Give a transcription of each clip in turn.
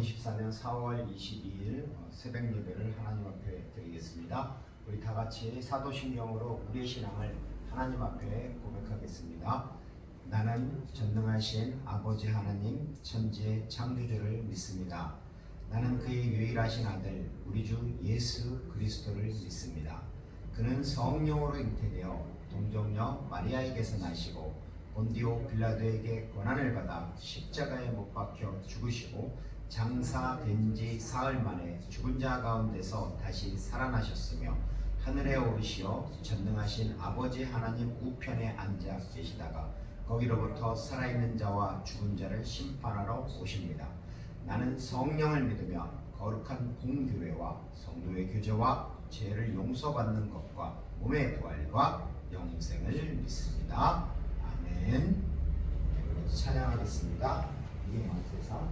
2024년 4월 22일 새벽 예배를 하나님 앞에 드리겠습니다. 우리 다 같이 사도신경으로 우리의 신앙을 하나님 앞에 고백하겠습니다. 나는 전능하신 아버지 하나님 천지의 창조주를 믿습니다. 나는 그의 유일하신 아들 우리 주 예수 그리스도를 믿습니다. 그는 성령으로 잉태되어 동정녀 마리아에게서 나시고 본디오 빌라도에게 고난을 받아 십자가에 못 박혀 죽으시고 장사된 지 사흘 만에 죽은 자 가운데서 다시 살아나셨으며 하늘에 오르시어 전능하신 아버지 하나님 우편에 앉아 계시다가 거기로부터 살아있는 자와 죽은 자를 심판하러 오십니다. 나는 성령을 믿으며 거룩한 공교회와 성도의 교제와 죄를 용서받는 것과 몸의 부활과 영생을 믿습니다. 아멘. 찬양하겠습니다. 이 세상.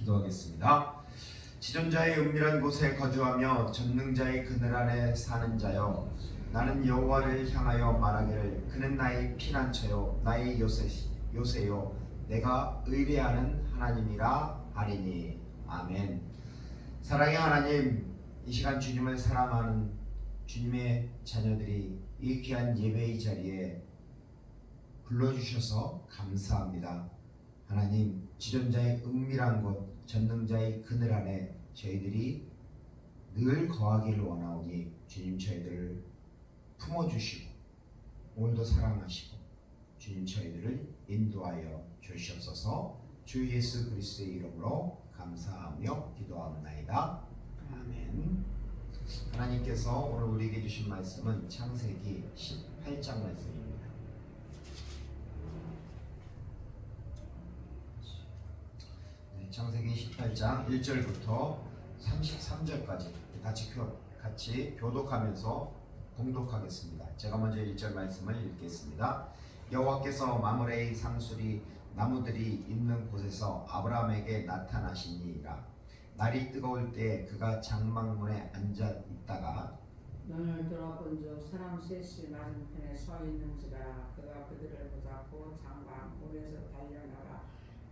기도하겠습니다. 지존자의 은밀한 곳에 거주하며 전능자의 그늘 아래 사는 자여, 나는 여호와를 향하여 말하기를 그는 나의 피난처요 나의 요새요 내가 의뢰하는 하나님이라 하리니. 아멘. 사랑의 하나님, 이 시간 주님을 사랑하는 주님의 자녀들이 이 귀한 예배의 자리에 불러주셔서 감사합니다. 하나님, 지존자의 은밀한 곳, 전능자의 그늘 안에 저희들이 늘 거하기를 원하오니 주님 저희들을 품어주시고 오늘도 사랑하시고 주님 저희들을 인도하여 주시옵소서. 주 예수 그리스도의 이름으로 감사하며 기도하옵나이다. 아멘. 하나님께서 오늘 우리에게 주신 말씀은 창세기 18장 말씀입니다. 창세기 18장 1절부터 33절까지 같이 교독하면서 봉독하겠습니다. 제가 먼저 1절 말씀을 읽겠습니다. 여호와께서 마므레의 상수리 나무들이 있는 곳에서 아브라함에게 나타나시니라. 날이 뜨거울 때 그가 장막문에 앉아 있다가 눈을 들어본즉 사람 셋이 맞은편에 서 있는지라. 그가 그들을 보잡고 장막문에서 달려나가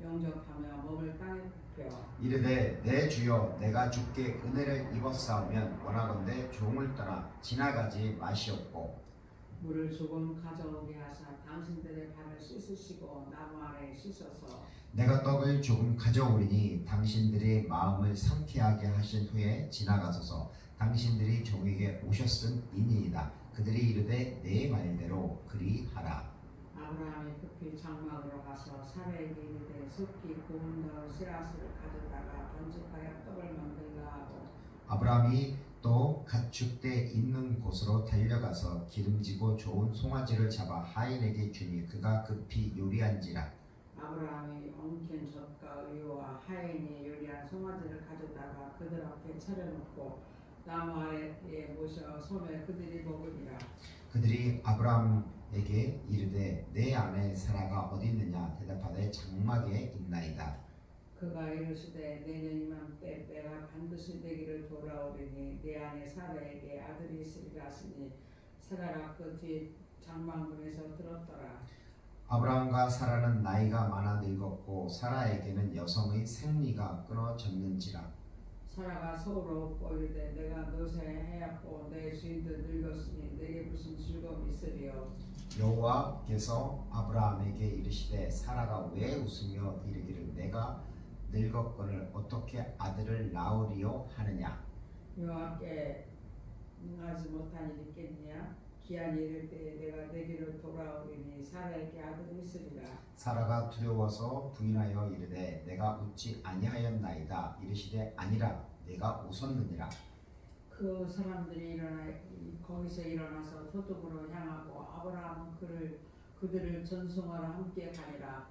영접하며 몸을 땅에 굽혀 이르되 내 주여 내가 주께 은혜를 입었사오면 원하건대 종을 떠나 지나가지 마시옵고 물을 조금 가져오게 하사 당신들의 발을 씻으시고 나무 아래 씻어서 내가 떡을 조금 가져오리니 당신들의 마음을 상쾌하게 하신 후에 지나가소서. 당신들이 종에게 오셨음이니이다. 그들이 이르되 내 말대로 그리하라. 아브라함이 급히 장막으로 가서 사라에게 이르되 습기 고운 넣은 씨앗을 가져다가 번직하여 떡을 만들라 하고 아브라함이 또 가축대 있는 곳으로 달려가서 기름지고 좋은 송아지를 잡아 하인에게 주니 그가 급히 요리한지라. 아브라함이 엉킨 젖과 의와 하인이 요리한 송아지를 가져다가 그들 앞에 차려놓고 나무 아래에 모셔 섬에 그들이 먹으리라. 그들이 아브라함에게 이르되 내 아내 사라가 어디 있느냐 대답하되 장막에 있나이다. 그가 이르시되 내년 이맘때 내가 반드시 내게를 돌아오리니 내 아내 사라에게 아들이 있으리라 하시니 사라가 그 뒤에 장막문에서 들었더라. 아브라함과 사라는 나이가 많아 늙었고 사라에게는 여성의 생리가 끊어졌는지라. 사라가 서로 웃고 이르되 내가 너새 해였고 내 주인도 늙었으니 내게 무슨 즐거움이 있으리요. 여호와께서 아브라함에게 이르시되 사라가 왜 웃으며 이르기를 내가 늙었거늘 어떻게 아들을 낳으리요 하느냐. 여호와께 응하지 못한 일이 있겠느냐. 기한이 이를 때 내가 내게로 돌아오리니 사라에게 아들이 있으리라. 사라가 두려워서 부인하여 이르되 내가 웃지 아니하였나이다. 이르시되 아니라 내가 웃었느니라. 그 사람들이 거기서 일어나서 소돔으로 향하고 아브라함은 그들을 전송하러 함께 가니라.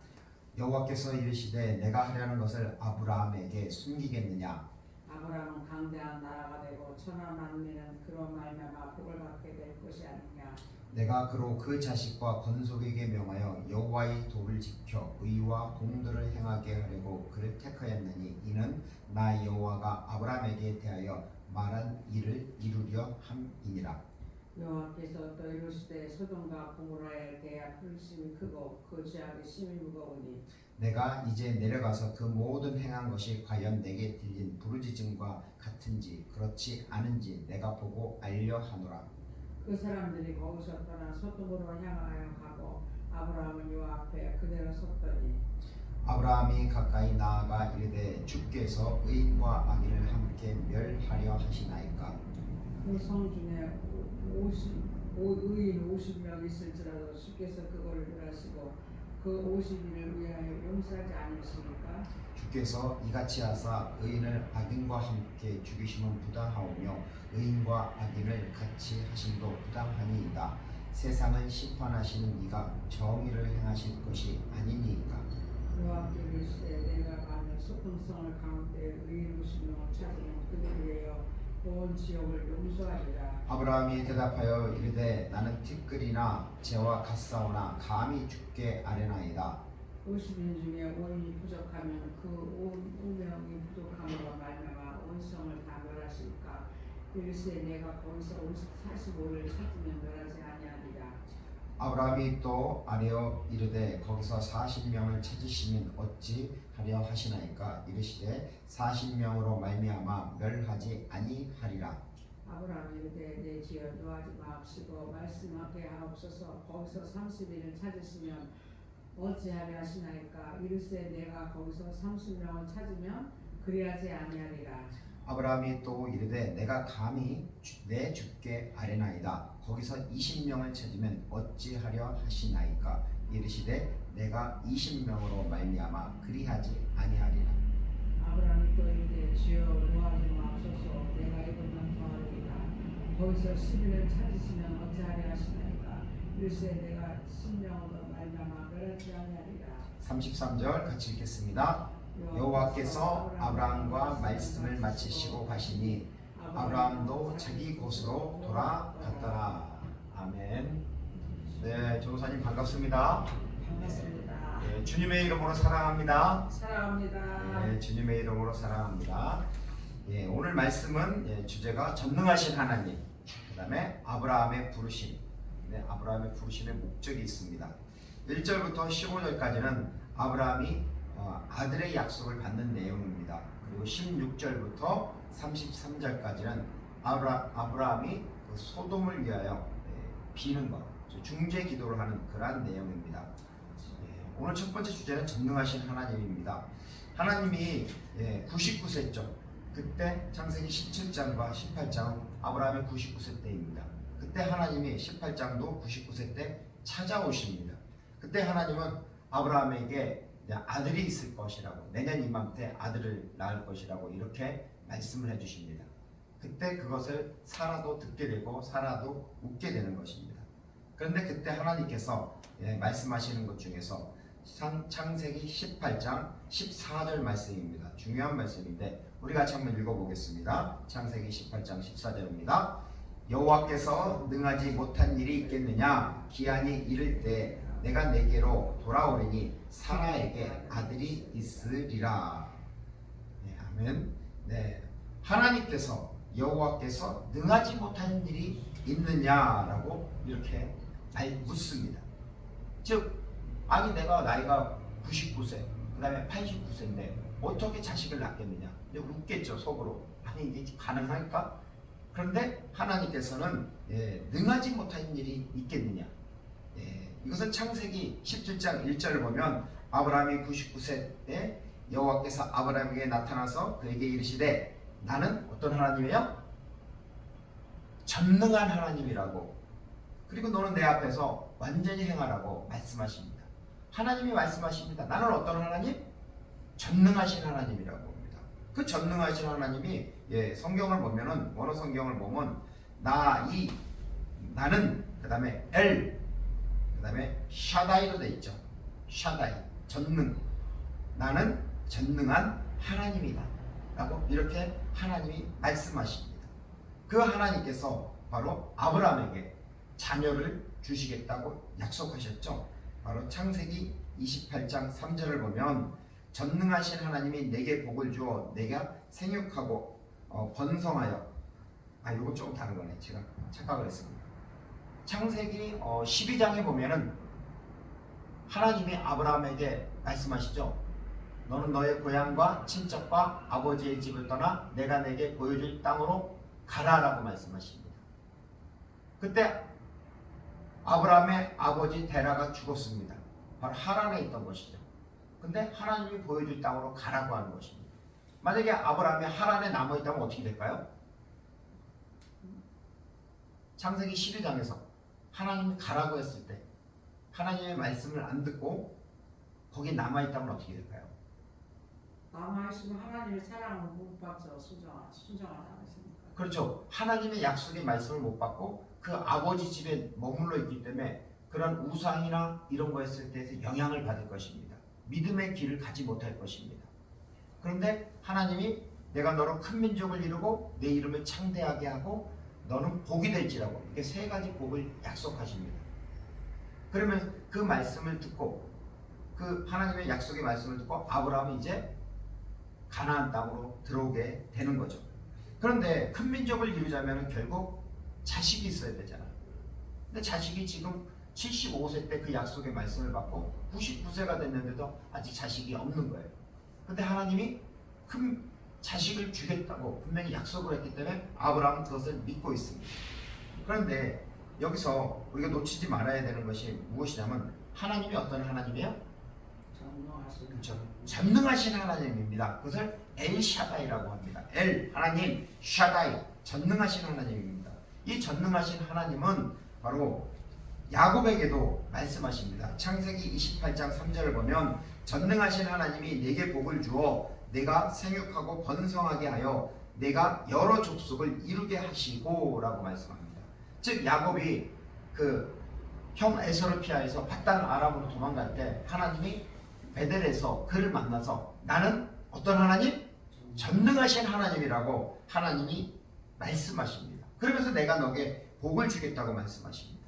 여호와께서 이르시되 내가 하려는 것을 아브라함에게 숨기겠느냐. 아브라함은 강대한 나라가 되고 천하 만민은 그로 말미암아 복을 받게 될 것이 아니냐. 내가 그로 그 자식과 건속에게 명하여 여호와의 도를 지켜 의와 공도를 행하게 하려고 그를 택하였느니 이는 나 여호와가 아브라함에게 대하여 말한 일을 이루려 함이니라. 여호와께서 또 이르시되 소돔과 고모라에 대하여 불심이 크고 그 죄악이 심히 무거우니 내가 이제 내려가서 그 모든 행한 것이 과연 내게 들린 부르짖음과 같은지 그렇지 않은지 내가 보고 알려 하노라. 그 사람들이 거기서 떠나 소돔으로 향하여 가고 아브라함은 여호와 앞에 그대로 섰더니 아브라함이 가까이 나아가 이르되 주께서 의인과 악인을 함께 멸하려 하시나이까. 그 성 중에 의인 50명 있을지라도 주께서 그걸 멸하시고 그 50인을 위하여 용서하지 않으시니까. 주께서 이같이 하사 의인을 악인과 함께 죽이시면 부당하오며 의인과 악인을 같이 하심도 부당하니이다. 세상을 심판하시는 이가 정의를 행하실 것이 아니니이까. 여호와께 이르시되 내가 가면 소돔성을 강할 때 의인 50명을 찾으면 그들을 위하여 온 지역을 용서하리라. 아브라함이 대답하여 이르되 나는 티끌이나 재와 같사오나 감히 주께 아뢰나이다. 50인 중에 5인이 부족하면 그 5명이 부족함으로 말미암아 온 성을 다 멸하실까. 이르시되 내가 거기서 45를 찾으면 멸하지 아니하리라. 아브라함이 또 아뢰어 이르되 거기서 40명을 찾으시면 어찌 하려 하시나이까. 이르시되 40명으로 말미암아 멸하지 아니하리라. 아브라함이 이르되 내 주여 노하지 마옵시고 말씀하게 하옵소서. 거기서 30인을 찾으시면 어찌하려 하시나이까. 이르시되 내가 거기서 30명을 찾으면 그리하지 아니하리라. 아브라함이 또 이르되 내가 감히 내 주께 아뢰나이다. 거기서 20명을 찾으면 어찌하려 하시나이까. 이르시되 내가 20명으로 말미암아 그리하지 아니하리라. 아브라함이 또 이르되 주여 노하지 마옵소서. 내가 이것만 더하리이다. 거기서 11을 찾으시면 어찌하려 하시나이까 일세 내가 심령으로 말미암아 멸하지 아니하리라. 33절 같이 읽겠습니다. 여호와께서 아브라함과 말씀을 마치시고 가시니 아브라함도 자기 곳으로 돌아갔더라. 아멘. 네, 조사님 반갑습니다. 반갑습니다. 네, 주님의 이름으로 사랑합니다. 사랑합니다. 네, 주님의 이름으로 사랑합니다. 예, 오늘 말씀은 주제가 전능하신 하나님, 그 다음에 아브라함의 부르심. 네, 아브라함의 부르심의 목적이 있습니다. 1절부터 15절까지는 아브라함이 아들의 약속을 받는 내용입니다. 그리고 16절부터 33절까지는 아브라함이 그 소돔을 위하여 비는 것, 중재 기도를 하는 그러한 내용입니다. 오늘 첫 번째 주제는 전능하신 하나님입니다. 하나님이 99세죠. 그때 창세기 17장과 18장은 아브라함의 99세 때입니다. 그때 하나님이 18장도 99세 때 찾아오십니다. 그때 하나님은 아브라함에게 아들이 있을 것이라고, 내년 이맘때 아들을 낳을 것이라고 이렇게 말씀을 해주십니다. 그때 그것을 사라도 듣게 되고 사라도 웃게 되는 것입니다. 그런데 그때 하나님께서 말씀하시는 것 중에서 창세기 18장 14절 말씀입니다. 중요한 말씀인데 우리 같이 한번 읽어보겠습니다. 창세기 18장 14절입니다. 여호와께서 능하지 못한 일이 있겠느냐? 기한이 이를 때 내가 내게로 돌아오리니 사라에게 아들이 있으리라. 네, 아멘. 네, 하나님께서 여호와께서 능하지 못한 일이 있느냐라고 이렇게 묻습니다. 즉, 아니 내가 나이가 99세, 그 다음에 89세인데 어떻게 자식을 낳겠느냐? 웃겠죠, 속으로. 아니 이게 가능할까? 그런데 하나님께서는 능하지 못한 일이 있겠느냐? 이것은 창세기 17장 1절을 보면 아브라함이 99세 때 여호와께서 아브라함에게 나타나서 그에게 이르시되 나는 어떤 하나님이에요? 전능한 하나님이라고. 그리고 너는 내 앞에서 완전히 행하라고 말씀하십니다. 하나님이 말씀하십니다. 나는 어떤 하나님? 전능하신 하나님이라고 합니다. 그 전능하신 하나님이 성경을 보면은, 원어 성경을 보면 나는 그 다음에 엘, 그 다음에 샤다이로 돼 있죠. 샤다이, 전능. 나는 전능한 하나님이다 라고 이렇게 하나님이 말씀하십니다. 그 하나님께서 바로 아브라함에게 자녀를 주시겠다고 약속하셨죠. 바로 창세기 28장 3절을 보면 전능하신 하나님이 내게 복을 주어 내가 생육하고 번성하여, 이거 조금 다른 거네. 제가 착각을 했습니다. 창세기 12장에 보면은 하나님이 아브라함에게 말씀하시죠. 너는 너의 고향과 친척과 아버지의 집을 떠나 내가 내게 보여줄 땅으로 가라라고 말씀하십니다. 그때 아브라함의 아버지 데라가 죽었습니다. 바로 하란에 있던 것이죠. 근데 하나님이 보여줄 땅으로 가라고 하는 것입니다. 만약에 아브라함이 하란에 남아있다면 어떻게 될까요? 창세기 12장에서 하나님이 가라고 했을 때 하나님의 말씀을 안 듣고 거기 남아있다면 어떻게 될까요? 남아있으면 하나님의 사랑을 못 받죠. 순종하지 않으십니까? 그렇죠. 하나님의 약속의 말씀을 못 받고 그 아버지 집에 머물러 있기 때문에 그런 우상이나 이런 거 했을 때에서 영향을 받을 것입니다. 믿음의 길을 가지 못할 것입니다. 그런데 하나님이 내가 너로 큰 민족을 이루고 내 이름을 창대하게 하고 너는 복이 될지라고, 이게 세 가지 복을 약속하십니다. 그러면 그 말씀을 듣고, 그 하나님의 약속의 말씀을 듣고 아브라함이 이제 가나안 땅으로 들어오게 되는 거죠. 그런데 큰 민족을 이루자면 결국 자식이 있어야 되잖아요. 근데 자식이 지금 75세 때 그 약속의 말씀을 받고 99세가 됐는데도 아직 자식이 없는 거예요. 근데 하나님이 큰 자식을 주겠다고 분명히 약속을 했기 때문에 아브라함은 그것을 믿고 있습니다. 그런데 여기서 우리가 놓치지 말아야 되는 것이 무엇이냐면 하나님이 어떤 하나님이에요? 그렇죠. 전능하신 하나님입니다. 그것을 엘샤다이라고 합니다. 엘, 하나님, 샤다이, 전능하신 하나님입니다. 이 전능하신 하나님은 바로 야곱에게도 말씀하십니다. 창세기 28장 3절을 보면 전능하신 하나님이 내게 복을 주어 내가 생육하고 번성하게 하여 내가 여러 족속을 이루게 하시고 라고 말씀합니다. 즉 야곱이 그 형 에서를 피하여서 바단 아람으로 도망갈 때 하나님이 베델에서 그를 만나서 나는 어떤 하나님? 전능하신 하나님이라고 하나님이 말씀하십니다. 그러면서 내가 너에게 복을 주겠다고 말씀하십니다.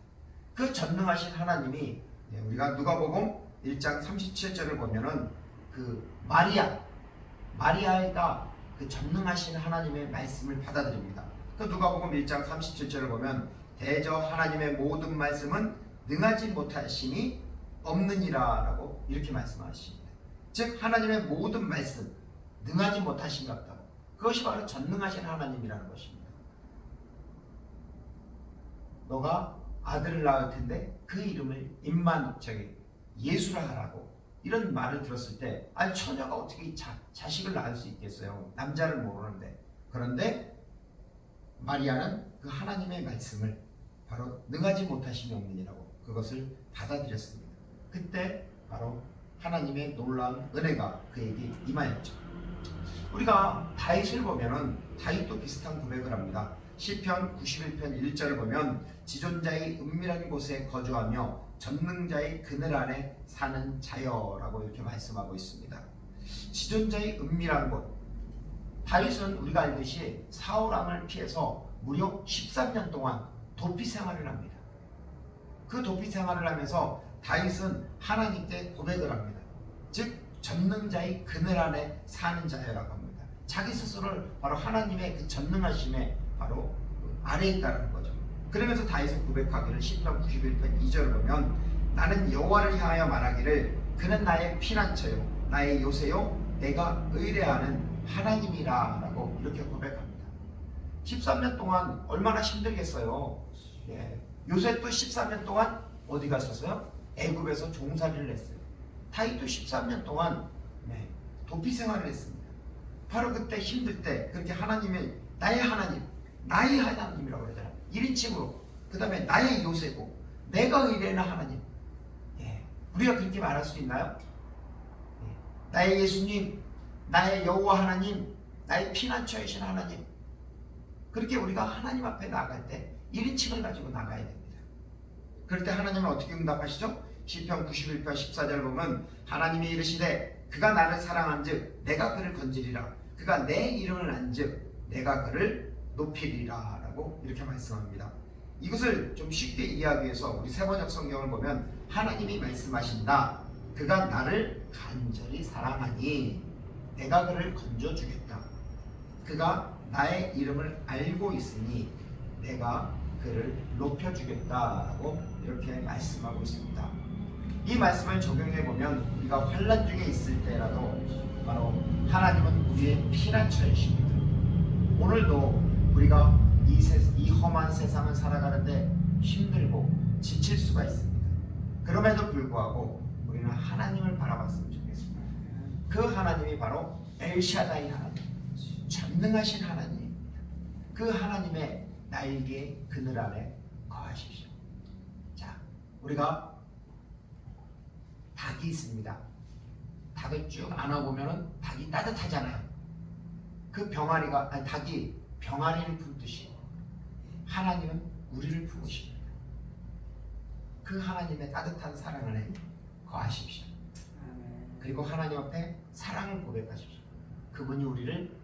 그 전능하신 하나님이 우리가 누가복음 1장 37절을 보면은 그 마리아가 그 전능하신 하나님의 말씀을 받아들입니다. 그 누가복음 1장 37절을 보면 대저 하나님의 모든 말씀은 능하지 못하심이 없느니라 라고 이렇게 말씀하십니다. 즉 하나님의 모든 말씀 능하지 못하신 것 같다고, 그것이 바로 전능하신 하나님이라는 것입니다. 너가 아들을 낳을 텐데 그 이름을 예수라 하라고 이런 말을 들었을 때 아니 처녀가 어떻게 자식을 낳을 수 있겠어요? 남자를 모르는데. 그런데 마리아는 그 하나님의 말씀을 바로 능하지 못하심이 없느니라고 그것을 받아들였습니다. 그때 바로 하나님의 놀라운 은혜가 그에게 임하였죠. 우리가 다윗을 보면은 다윗도 비슷한 고백을 합니다. 시편 91편 1절을 보면 지존자의 은밀한 곳에 거주하며 전능자의 그늘 안에 사는 자여라고 이렇게 말씀하고 있습니다. 지존자의 은밀한 곳. 다윗은 우리가 알듯이 사울왕을 피해서 무려 13년 동안 도피 생활을 합니다. 그 도피 생활을 하면서 다윗은 하나님께 고백을 합니다. 즉 전능자의 그늘 안에 사는 자여라고 합니다. 자기 스스로를 바로 하나님의 그 전능하심에 바로 아래에 있다는 거죠. 그러면서 다윗은 고백하기를 시편 91편 2절을 보면 나는 여호와를 향하여 말하기를 그는 나의 피난처요 나의 요새요 내가 의뢰하는 하나님이라 라고 이렇게 고백합니다. 13년 동안 얼마나 힘들겠어요. 요셉도 13년 동안 어디 갔었어요? 애굽에서 종살이를 했어요. 다윗도 13년 동안 도피 생활을 했습니다. 바로 그때 힘들 때 그렇게 하나님의 나의 하나님이라고 그러잖아요. 1인칭으로. 그 다음에 나의 요새고 내가 의뢰하는 하나님. 우리가 그렇게 말할 수 있나요? 나의 예수님, 나의 여호와 하나님, 나의 피난처이신 하나님. 그렇게 우리가 하나님 앞에 나갈 때 1인칭을 가지고 나가야 됩니다. 그럴 때 하나님은 어떻게 응답하시죠? 시편 91편 14절 보면 하나님이 이르시되 그가 나를 사랑한즉 내가 그를 건지리라. 그가 내 이름을 안즉 내가 그를 높이리라 라고 이렇게 말씀합니다. 이것을 좀 쉽게 이해하기 위해서 우리 세번역 성경을 보면 하나님이 말씀하신다. 그가 나를 간절히 사랑하니 내가 그를 건져주겠다. 그가 나의 이름을 알고 있으니 내가 그를 높여주겠다라고 이렇게 말씀하고 있습니다. 이 말씀을 적용해보면 우리가 환난 중에 있을 때라도 바로 하나님은 우리의 피난처이십니다. 오늘도 우리가 이 험한 세상을 살아가는데 힘들고 지칠 수가 있습니다. 그럼에도 불구하고 우리는 하나님을 바라봤으면 좋겠습니다. 그 하나님이 바로 엘샤다이 하나님, 전능하신 하나님입니다. 그 하나님의 날개 그늘 안에 거하십시오. 자, 우리가 닭이 있습니다. 닭을 쭉 안아보면 닭이 따뜻하잖아요. 그 닭이 병아리를 품듯이 하나님은 우리를 품으십니다. 그 하나님의 따뜻한 사랑 안에 거하십시오. 그리고 하나님 앞에 사랑을 고백하십시오. 그분이 우리를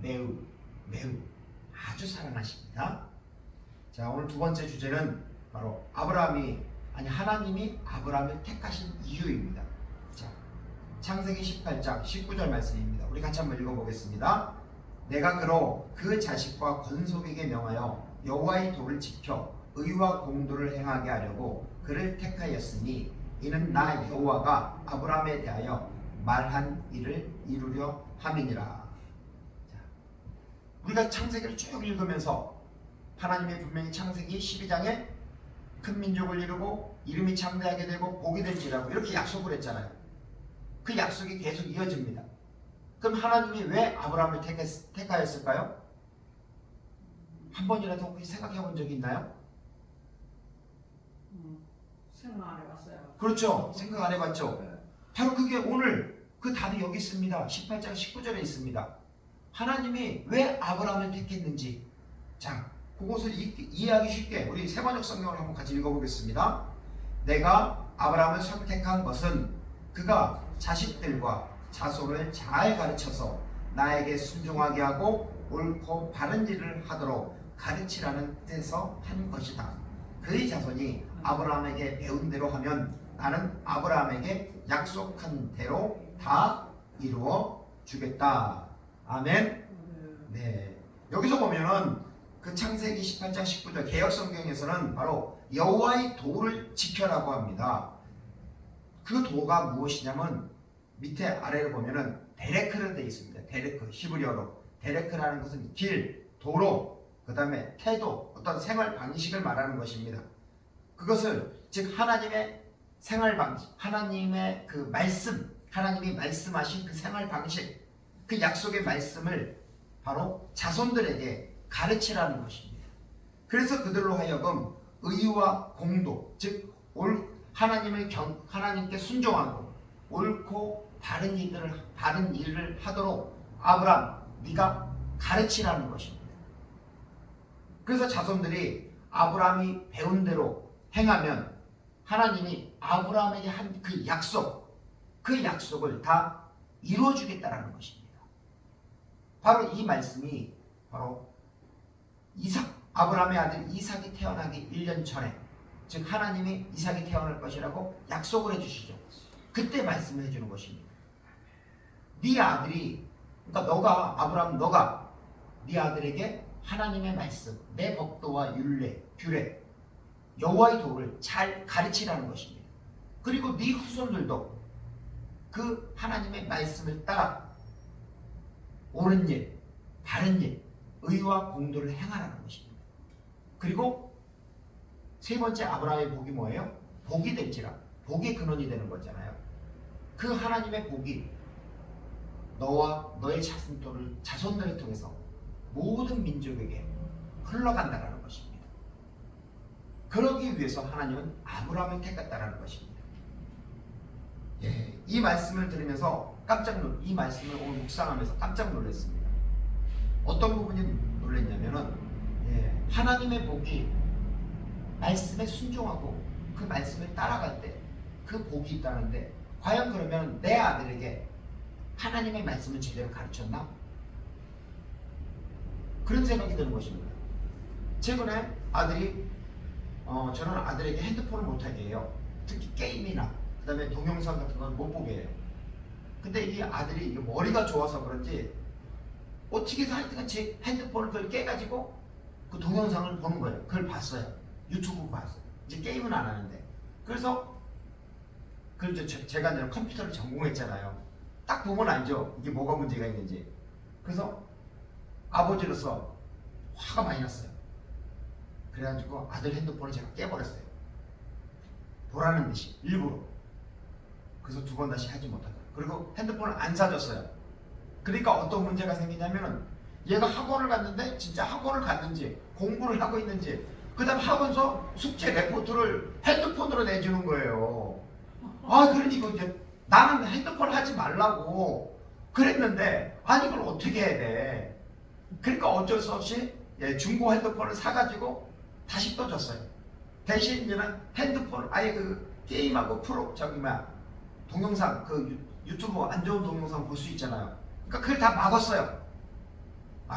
매우 아주 사랑하십니다. 자, 오늘 두 번째 주제는 바로 하나님이 아브라함을 택하신 이유입니다. 자, 창세기 18장 19절 말씀입니다. 우리 같이 한번 읽어보겠습니다. 내가 그로 그 자식과 건속에게 명하여 여호와의 도를 지켜 의와 공도를 행하게 하려고 그를 택하였으니 이는 나 여호와가 아브라함에 대하여 말한 일을 이루려 함이니라. 우리가 창세기를 쭉 읽으면서 하나님이 분명히 창세기 12장에 큰 민족을 이루고 이름이 창대하게 되고 복이 될지라고 이렇게 약속을 했잖아요. 그 약속이 계속 이어집니다. 그럼 하나님이 왜 아브라함을 택하였을까요? 한 번이라도 혹시 생각해 본 적이 있나요? 생각 안 해봤어요. 그렇죠. 생각 안 해봤죠. 바로 그게 오늘 그 답이 여기 있습니다. 18장 19절에 있습니다. 하나님이 왜 아브라함을 택했는지, 자, 그것을 이해하기 쉽게 우리 세번역 성경을 한번 같이 읽어보겠습니다. 내가 아브라함을 선택한 것은 그가 자식들과 자손을 잘 가르쳐서 나에게 순종하게 하고 옳고 바른 일을 하도록 가르치라는 뜻에서 한 것이다. 그의 자손이 아브라함에게 배운 대로 하면 나는 아브라함에게 약속한 대로 다 이루어 주겠다. 아멘. 네. 여기서 보면은 그 창세기 18장 19절 개역 성경에서는 바로 여호와의 도를 지켜라고 합니다. 그 도가 무엇이냐면 밑에 아래를 보면은 데레크로 되어 있습니다. 데레크, 히브리어로 데레크라는 것은 길, 도로, 그 다음에 태도, 어떤 생활 방식을 말하는 것입니다. 그것을 즉 하나님의 생활 방식, 하나님의 그 말씀, 하나님이 말씀하신 그 생활 방식, 그 약속의 말씀을 바로 자손들에게 가르치라는 것입니다. 그래서 그들로 하여금 의와 공도, 즉 하나님께 순종하고 옳고 바른 일을 하도록 아브라함, 네가 가르치라는 것입니다. 그래서 자손들이 아브라함이 배운 대로 행하면 하나님이 아브라함에게 한 그 약속을 다 이루어주겠다라는 것입니다. 바로 이 말씀이 바로 아브라함의 아들 이삭이 태어나기 1년 전에, 즉 하나님이 이삭이 태어날 것이라고 약속을 해주시죠. 그때 말씀을 해주는 것입니다. 네 아들이, 그러니까 아브라함 너가 네 아들에게 하나님의 말씀, 내 법도와 율례, 규례, 여호와의 도를 잘 가르치라는 것입니다. 그리고 네 후손들도 그 하나님의 말씀을 따라 옳은 일, 바른 일, 의와 공도를 행하라는 것입니다. 그리고 세 번째 아브라함의 복이 뭐예요? 복이 될지라, 복의 근원이 되는 거잖아요. 그 하나님의 복이 너와 너의 자손들을 통해서 모든 민족에게 흘러간다는 것입니다. 그러기 위해서 하나님은 아브라함을 택했다는 것입니다. 예, 이 말씀을 들으면서 이 말씀을 오늘 묵상하면서 깜짝 놀랐습니다. 어떤 부분이 놀랐냐면은 하나님의 복이 말씀에 순종하고 그 말씀을 따라갈 때 그 복이 있다는데, 과연 그러면 내 아들에게 하나님의 말씀을 제대로 가르쳤나? 그런 생각이 드는 것입니다. 최근에 저는 아들에게 핸드폰을 못하게 해요. 특히 게임이나 그 다음에 동영상 같은 건 못 보게 해요. 근데 이 아들이 머리가 좋아서 그런지 어떻게 해서 하여튼 제 핸드폰을 그걸 깨가지고 그 동영상을 보는 거예요. 그걸 봤어요. 유튜브 봤어요. 이제 게임은 안 하는데. 그래서 제가 이제 컴퓨터를 전공했잖아요. 딱 보면 알죠. 이게 뭐가 문제가 있는지. 그래서 아버지로서 화가 많이 났어요. 그래가지고 아들 핸드폰을 제가 깨버렸어요. 보라는 듯이 일부러. 그래서 두 번 다시 하지 못하다. 그리고 핸드폰을 안 사줬어요. 그러니까 어떤 문제가 생기냐면은 얘가 학원을 갔는데 진짜 학원을 갔는지 공부를 하고 있는지, 그 다음 학원서 숙제 레포트를 핸드폰으로 내주는 거예요. 그러니까 이제 나는 핸드폰 하지 말라고 그랬는데 이걸 어떻게 해야 돼. 그러니까 어쩔 수 없이 중고 핸드폰을 사가지고 다시 또 줬어요. 대신 얘는 핸드폰 아예 그 게임하고 동영상 유튜브 안 좋은 동영상 볼 수 있잖아요. 그러니까 그걸 다 막았어요.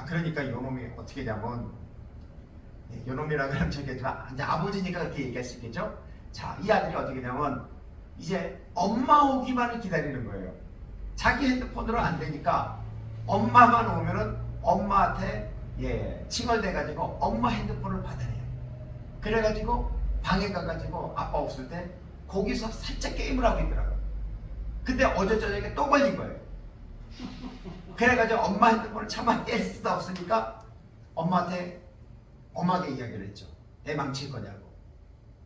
그러니까 요놈이 어떻게 되냐면, 요놈이라고 하면 저겠지만 이제 아버지니까 그렇게 얘기할 수 있겠죠. 자, 이 아들이 어떻게 되냐면 이제 엄마 오기만을 기다리는 거예요. 자기 핸드폰으로 안 되니까 엄마만 오면은 엄마한테 칭얼대가지고 엄마 핸드폰을 받아내요. 그래가지고 방에 가가지고 아빠 없을 때 거기서 살짝 게임을 하고 있더라고요. 근데 어제 저녁에 또 걸린 거예요. 그래가지고 엄마 핸드폰을 차마 깰 수도 없으니까 엄마에게 이야기를 했죠. 애 망칠 거냐고.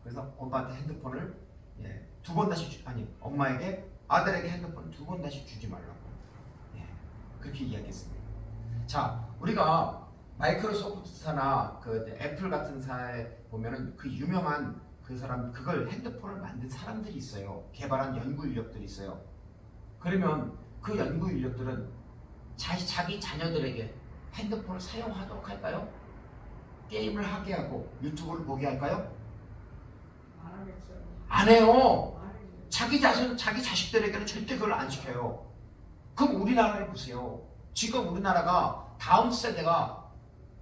그래서 엄마한테 핸드폰을 두 번 다시 아들에게 핸드폰을 두 번 다시 주지 말라고 그렇게 이야기했습니다. 자, 우리가 마이크로소프트사나 애플 같은 사에 보면은 그 유명한 그걸 핸드폰을 만든 사람들이 있어요. 개발한 연구 인력들이 있어요. 그러면 그 연구 인력들은 자기 자녀들에게 핸드폰을 사용하도록 할까요? 게임을 하게 하고 유튜브를 보게 할까요? 안 하겠죠. 안 해요. 안 하죠. 자기 자식들에게는 절대 그걸 안 시켜요. 그럼 우리나라를 보세요. 지금 우리나라가 다음 세대가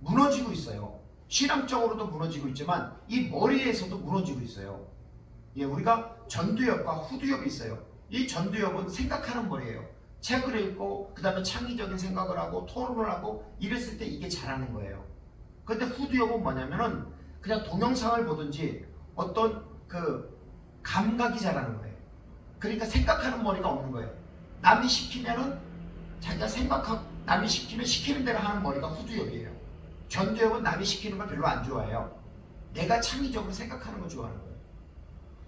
무너지고 있어요. 신앙적으로도 무너지고 있지만 이 머리에서도 무너지고 있어요. 예, 우리가 전두엽과 후두엽이 있어요. 이 전두엽은 생각하는 머리예요. 책을 읽고 그 다음에 창의적인 생각을 하고 토론을 하고 이랬을 때 이게 자라는 거예요. 근데 후두엽은 뭐냐면은 그냥 동영상을 보든지 어떤 그 감각이 자라는 거예요. 그러니까 생각하는 머리가 없는 거예요. 남이 시키면은 자기가 생각하고 남이 시키면 시키는 대로 하는 머리가 후두엽이에요. 전두엽은 남이 시키는 걸 별로 안 좋아해요. 내가 창의적으로 생각하는 걸 좋아하는 거예요.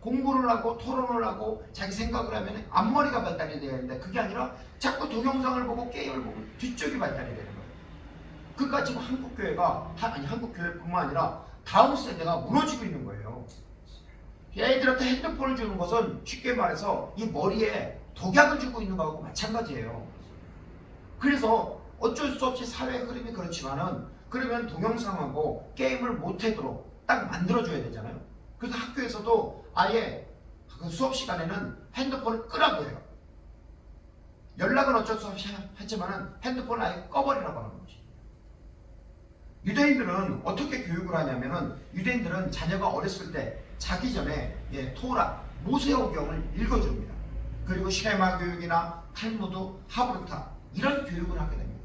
공부를 하고 토론을 하고 자기 생각을 하면 앞머리가 발달이 돼야 되는데 그게 아니라 자꾸 동영상을 보고 게임을 보고 뒤쪽이 발달이 되는 거예요. 그러니까 지금 한국교회가 한국교회뿐만 아니라 다음 세대가 무너지고 있는 거예요. 애들한테 핸드폰을 주는 것은 쉽게 말해서 이 머리에 독약을 주고 있는 거하고 마찬가지예요. 그래서 어쩔 수 없이 사회 흐름이 그렇지만은 그러면 동영상하고 게임을 못하도록 딱 만들어줘야 되잖아요. 그래서 학교에서도 아예 그 수업 시간에는 핸드폰을 끄라고 해요. 연락은 어쩔 수 없이 하지만은 핸드폰을 아예 꺼버리라고 하는 거지. 유대인들은 어떻게 교육을 하냐면은 유대인들은 자녀가 어렸을 때 자기 전에 토라, 모세오경을 읽어줍니다. 그리고 쉐마 교육이나 탈무드, 하브르타 이런 교육을 하게 됩니다.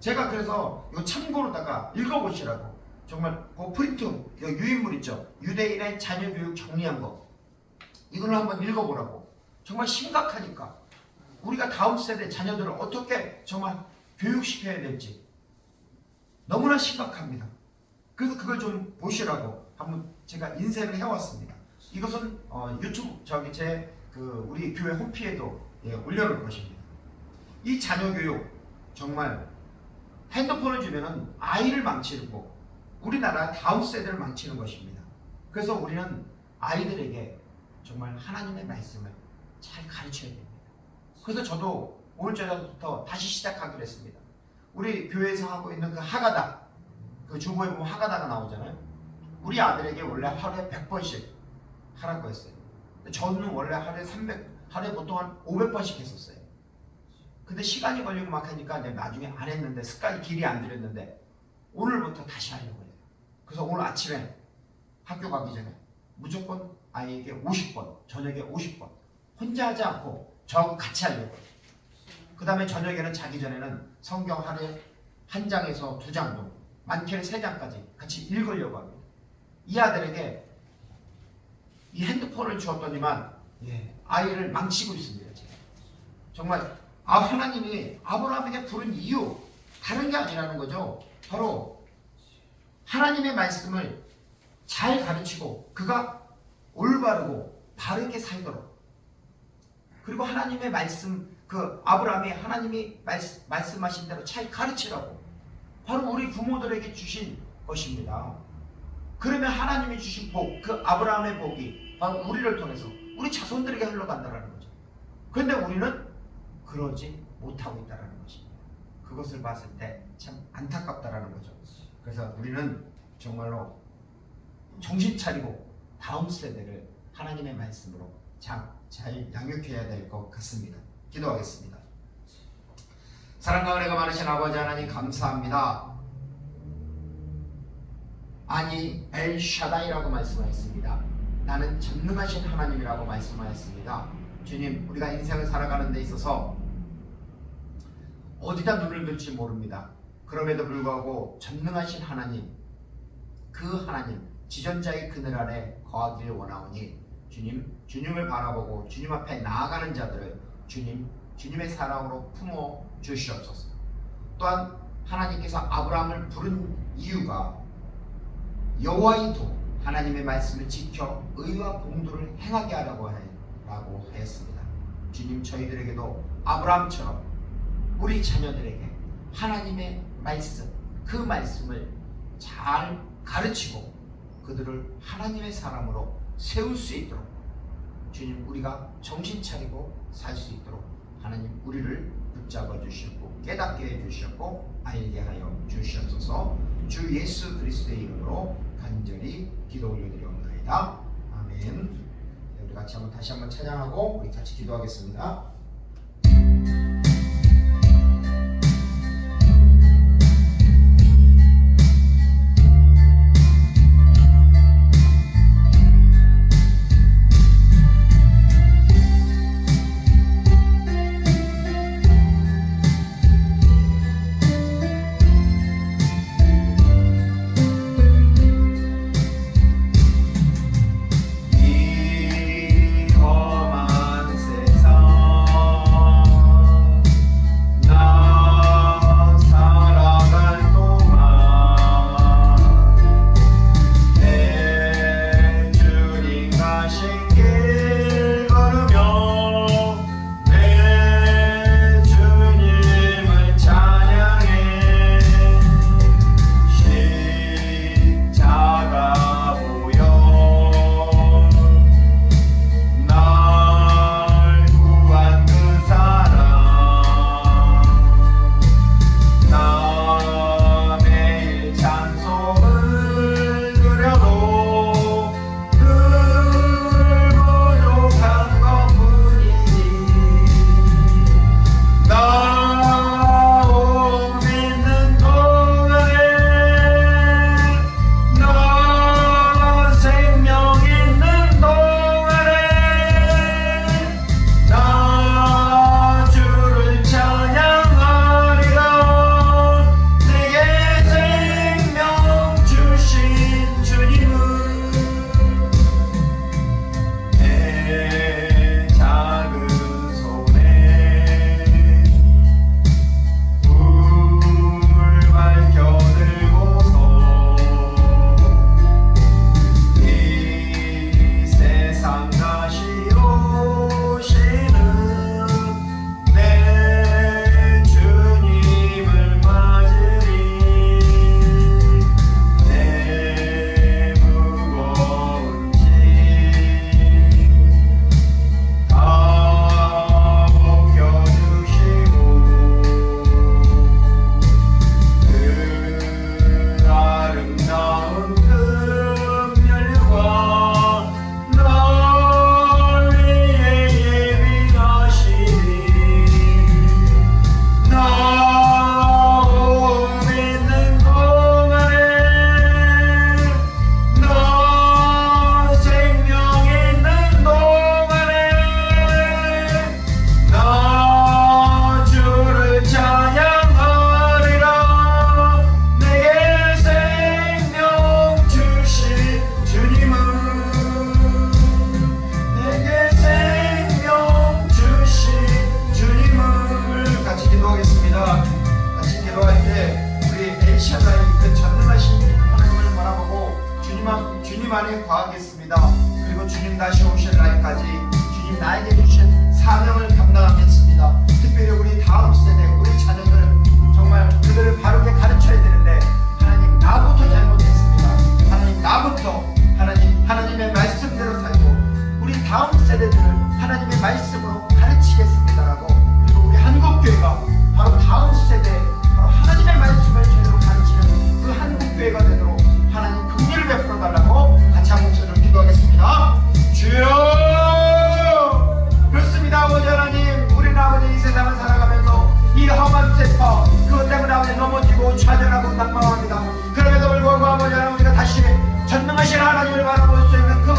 제가 그래서 이 참고로다가 읽어보시라고 정말 그 프린트 유인물 있죠. 유대인의 자녀 교육 정리한 거 이걸 한번 읽어보라고. 정말 심각하니까 우리가 다음 세대 자녀들을 어떻게 정말 교육시켜야 될지 너무나 심각합니다. 그래서 그걸 좀 보시라고 한번 제가 인쇄를 해왔습니다. 이것은 유튜브 우리 교회 홈피에도 올려놓을 것입니다. 이 자녀 교육 정말 핸드폰을 주면은 아이를 망치고 우리나라 다음 세대를 망치는 것입니다. 그래서 우리는 아이들에게 정말 하나님의 말씀을 잘 가르쳐야 됩니다. 그래서 저도 오늘 저녁부터 다시 시작하기로 했습니다. 우리 교회에서 하고 있는 그 하가다, 그 주보에 보면 하가다가 나오잖아요. 우리 아들에게 원래 하루에 100번씩 하라고 했어요. 저는 원래 하루에 보통 한 500번씩 했었어요. 근데 시간이 걸리고 막 하니까 내가 나중에 안 했는데 습관이 길이 안 들였는데 오늘부터 다시 하려고 해요. 그래서 오늘 아침에 학교 가기 전에 무조건 아이에게 50번, 저녁에 50번 혼자 하지 않고 저하고 같이 하려고 해요. 그 다음에 저녁에는 자기 전에는 성경 하루에 1장에서 2장 정도, 많게는 3장까지 같이 읽으려고 합니다. 이 아들에게 이 핸드폰을 주었더니만 아이를 망치고 있습니다. 지금. 정말 하나님이 아브라함에게 부른 이유 다른 게 아니라는 거죠. 바로 하나님의 말씀을 잘 가르치고 그가 올바르고 바르게 살도록, 그리고 하나님의 말씀, 그 아브라함이 하나님이 말씀하신 대로 잘 가르치라고 바로 우리 부모들에게 주신 것입니다. 그러면 하나님이 주신 복, 그 아브라함의 복이 바로 우리를 통해서 우리 자손들에게 흘러간다는 거죠. 그런데 우리는 그러지 못하고 있다는 것입니다. 그것을 봤을 때 참 안타깝다는 거죠. 그래서 우리는 정말로 정신 차리고 다음 세대를 하나님의 말씀으로 잘 양육해야 될 것 같습니다. 기도하겠습니다. 사랑과 은혜가 많으신 아버지 하나님 감사합니다. 아니 엘샤다이라고 말씀하였습니다. 나는 전능하신 하나님이라고 말씀하였습니다. 주님, 우리가 인생을 살아가는 데 있어서 어디다 눈을 들지 모릅니다. 그럼에도 불구하고 전능하신 하나님, 그 하나님 지존자의 그늘 아래 거하기를 원하오니 주님을 바라보고 주님 앞에 나아가는 자들을 주님의 사랑으로 품어 주시옵소서. 또한 하나님께서 아브라함을 부른 이유가 여호와의 도 하나님의 말씀을 지켜 의와 공도를 행하게 하라고 하였습니다. 주님, 저희들에게도 아브라함처럼 우리 자녀들에게 하나님의 말씀, 그 말씀을 잘 가르치고 그들을 하나님의 사람으로 세울 수 있도록 주님, 우리가 정신 차리고 살 수 있도록 하나님 우리를 붙잡아 주셨고 깨닫게 해주셨고 알게 하여 주시옵소서. 주 예수 그리스도의 이름으로 간절히 기도 올려드리옵나이다. 아멘. 우리 같이 다시 한번 찬양하고 우리 같이 기도하겠습니다. 주님 안에 거하겠습니다. 그리고 주님 다시 오실 날까지 주님 나에게 주신 사명을 감당하겠습니다. 특별히 우리 다음 세대, 우리 자녀들은 정말 그들을 바르게 가르쳐야 되는데 하나님 나부터 잘못했습니다. 하나님 나부터 하나님의 말씀대로 살고 우리 다음 세대들을 하나님의 말씀으로 가르치겠습니다라고. 그리고 우리 한국교회가 바로 다음 세대 바로 하나님의 말씀을 제대로 가르치는 그 한국교회가 되도록 하나님 긍휼을 베풀어 달라고 같이 한 목소리로 기도하겠습니다. 주여! 그렇습니다. 아버지 하나님, 우리는 아버지 이 세상을 살아가면서 이 험한 세파 그것 때문에 아버지 넘어지고 좌절하고 낙망합니다. 그럼에도 불구하고 아버지 하나님, 우리가 다시 전능하신 하나님을 바라볼 수 있는 그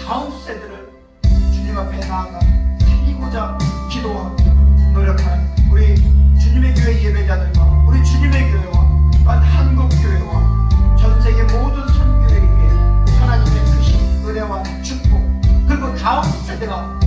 다음 세대를 주님 앞에 나아가 살리고자 기도하고 노력하는 우리 주님의 교회 예배자들과 우리 주님의 교회와 또한 한국교회와 전세계 모든 선교회에게 하나님의 크신 은혜와 축복 그리고 다음 세대가